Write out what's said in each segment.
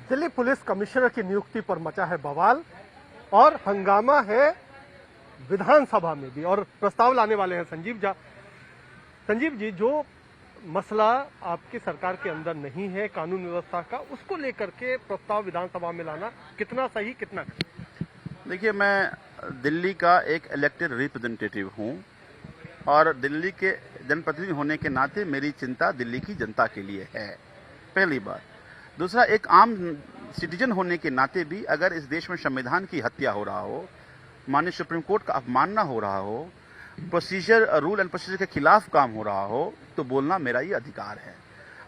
Delhi police commissioner की नियुक्ति पर मचा है बवाल और हंगामा है विधानसभा में भी। और प्रस्ताव लाने वाले हैं संजीव झा। संजीव जी, जो मसला आपकी सरकार के अंदर नहीं है कानून व्यवस्था का, उसको लेकर के प्रस्ताव विधानसभा में लाना कितना सही कितना गलत? देखिए, मैं दिल्ली का एक इलेक्टेड रिप्रेजेंटेटिव हूं और दिल्ली के जनप्रतिनिधि होने के नाते मेरी चिंता दिल्ली की जनता के लिए है, पहली बात। दूसरा, एक आम सिटीजन होने के नाते भी अगर इस देश में संविधान की हत्या हो रहा हो, माननीय सुप्रीम कोर्ट का अपमानना हो रहा हो, प्रोसीजर रूल एंड प्रोसीजर के खिलाफ काम हो रहा हो, तो बोलना मेरा ये अधिकार है।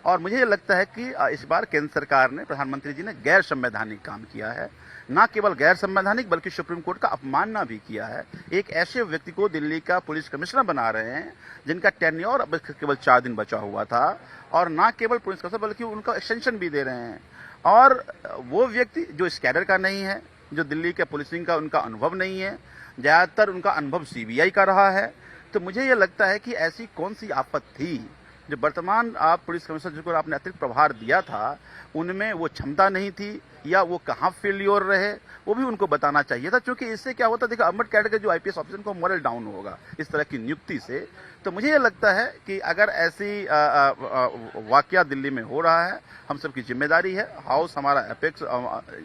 और मुझे ये लगता है कि इस बार केंद्र सरकार ने, प्रधानमंत्री जी ने गैर संवैधानिक काम किया है। न केवल गैर संवैधानिक बल्कि सुप्रीम कोर्ट का अपमानना भी किया है। एक ऐसे व्यक्ति को दिल्ली का पुलिस कमिश्नर बना रहे हैं जिनका टेन्योर अब केवल 4 दिन बचा हुआ था, और न केवल पुलिस कमिश्नर बल्कि उनका एक्सटेंशन भी दे रहे हैं। और वो व्यक्ति जो इस कैडर का नहीं है, जो दिल्ली के पुलिसिंग का उनका अनुभव नहीं है, ज्यादातर उनका अनुभव सीबीआई का रहा है। तो मुझे ये लगता है कि ऐसी कौन सी आफत थी जो वर्तमान आप पुलिस कमिश्नर जिसको आपने अतिरिक्त प्रभार दिया था, उनमें वो क्षमता नहीं थी या वो कहाँ फेल्योर रहे, वो भी उनको बताना चाहिए था। क्योंकि इससे क्या होता, देखो, अमर कैडर के जो आईपीएस ऑफिसर को मोरल डाउन होगा इस तरह की नियुक्ति से। तो मुझे ये लगता है कि अगर ऐसी वाकया दिल्ली में हो रहा है, हम सबकी जिम्मेदारी है। हाउस हमारा एपेक्स,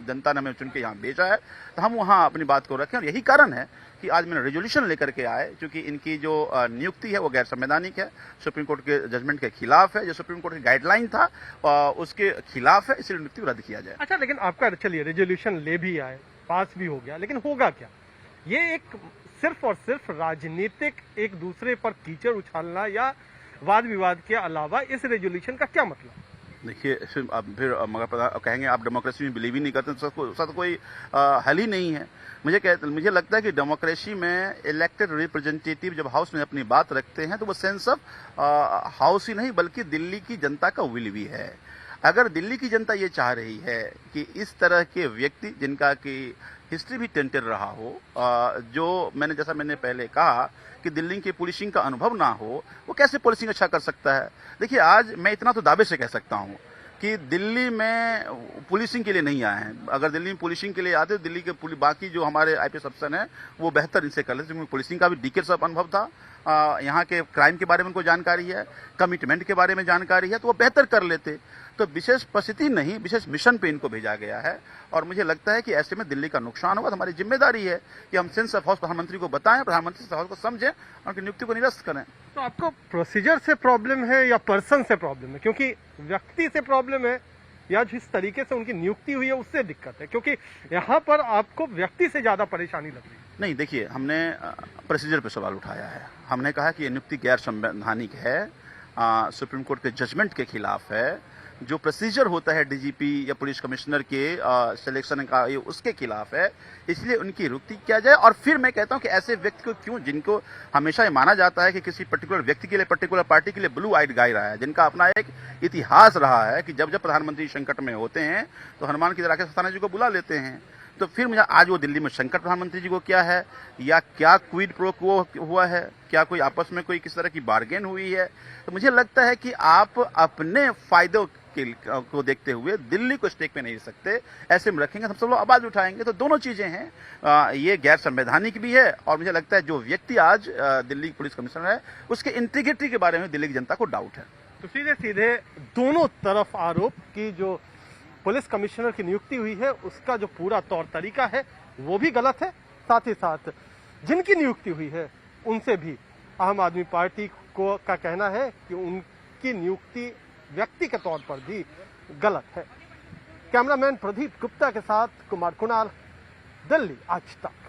जनता ने हमें चुन के यहाँ भेजा है, तो हम वहाँ अपनी बात को रखें। और यही कारण है कि आज मैंने रेजोल्यूशन लेकर के आए, क्योंकि इनकी जो नियुक्ति है वो गैर संवैधानिक है, सुप्रीम कोर्ट के जजमेंट के खिलाफ है, जो सुप्रीम कोर्ट की गाइडलाइन था उसके खिलाफ है, इसलिए नियुक्ति रद्द किया जाए। अच्छा, लेकिन आपका, चलिए, रेजोल्यूशन ले भी आए, पास भी हो गया, लेकिन होगा क्या? ये एक सिर्फ और सिर्फ राजनीतिक एक दूसरे पर कीचड़ उछालना या वाद विवाद के अलावा इस रेजोल्यूशन का क्या मतलब? देखिए, अब फिर मगर कहेंगे आप डेमोक्रेसी में बिलीव ही नहीं करते, तो कोई हल ही नहीं है। मुझे लगता है कि डेमोक्रेसी में इलेक्टेड रिप्रेजेंटेटिव जब हाउस में अपनी बात रखते हैं तो वो सेंस ऑफ हाउस ही नहीं बल्कि दिल्ली की जनता का विल भी है। अगर दिल्ली की जनता ये चाह रही है कि इस तरह के व्यक्ति जिनका कि हिस्ट्री भी टेंटेड रहा हो, जो जैसा मैंने पहले कहा कि दिल्ली की पुलिसिंग का अनुभव ना हो, वो कैसे पुलिसिंग अच्छा कर सकता है? देखिए, आज मैं इतना तो दावे से कह सकता हूँ कि दिल्ली में पुलिसिंग के लिए नहीं आए हैं। अगर दिल्ली में पुलिसिंग के लिए आते तो दिल्ली के बाकी जो हमारे आईपीएस अफसर हैं वो बेहतर इनसे कर लेते, क्योंकि पुलिसिंग का भी डिकेड्स ऑफ अनुभव था। यहाँ के क्राइम के बारे में उनको जानकारी है, कमिटमेंट के बारे में जानकारी है, तो वो बेहतर कर लेते। तो विशेष परिस्थिति नहीं, विशेष मिशन पे इनको भेजा गया है। और मुझे लगता है कि ऐसे में दिल्ली का नुकसान होगा। तो हमारी जिम्मेदारी है कि हम सेंस ऑफ हाउस प्रधानमंत्री को बताएं, प्रधानमंत्री हाउस को समझें और उनकी नियुक्ति को निरस्त करें। तो आपको प्रोसीजर से प्रॉब्लम है या पर्सन से प्रॉब्लम है? क्योंकि व्यक्ति से प्रॉब्लम है या जिस तरीके से उनकी नियुक्ति हुई है उससे दिक्कत है, क्योंकि यहाँ पर आपको व्यक्ति से ज्यादा परेशानी लग रही है। नहीं, देखिए, हमने प्रोसीजर पे सवाल उठाया है। हमने कहा कि ये नियुक्ति गैर संवैधानिक है, सुप्रीम कोर्ट के जजमेंट के खिलाफ है। जो प्रोसीजर होता है डीजीपी या पुलिस कमिश्नर के सिलेक्शन का, ये उसके खिलाफ है, इसलिए उनकी नियुक्ति किया जाए। और फिर मैं कहता हूं कि ऐसे व्यक्ति को क्यों, जिनको हमेशा ये माना जाता है कि किसी पर्टिकुलर व्यक्ति के लिए, पर्टिकुलर पार्टी के लिए ब्लू आइड गाय रहा है, जिनका अपना एक इतिहास रहा है कि जब जब प्रधानमंत्री संकट में होते हैं तो हनुमान की तरह के अस्थाना जी को बुला लेते हैं। तो फिर मुझे आज वो दिल्ली में संकट प्रधानमंत्री जी को क्या है, या क्या क्विड प्रो क्वो हुआ है, क्या कोई आपस में कोई किस तरह की बार्गेन हुई है? तो मुझे लगता है कि आप अपने फायदों को देखते हुए दिल्ली को स्टेक पे नहीं सकते। ऐसे में रखेंगे, हम सब लोग आवाज उठाएंगे। तो दोनों चीजें हैं, ये गैर संवैधानिक भी है, और मुझे लगता है जो व्यक्ति आज दिल्ली पुलिस कमिश्नर है उसके इंटीग्रिटी के बारे में दिल्ली की जनता को डाउट है। तो सीधे सीधे दोनों तरफ आरोप की जो पुलिस कमिश्नर की नियुक्ति हुई है उसका जो पूरा तौर तरीका है वो भी गलत है, साथ ही साथ जिनकी नियुक्ति हुई है उनसे भी आम आदमी पार्टी को का कहना है कि उनकी नियुक्ति व्यक्ति के तौर पर भी गलत है। कैमरामैन प्रदीप गुप्ता के साथ कुमार कुणाल, दिल्ली आज तक।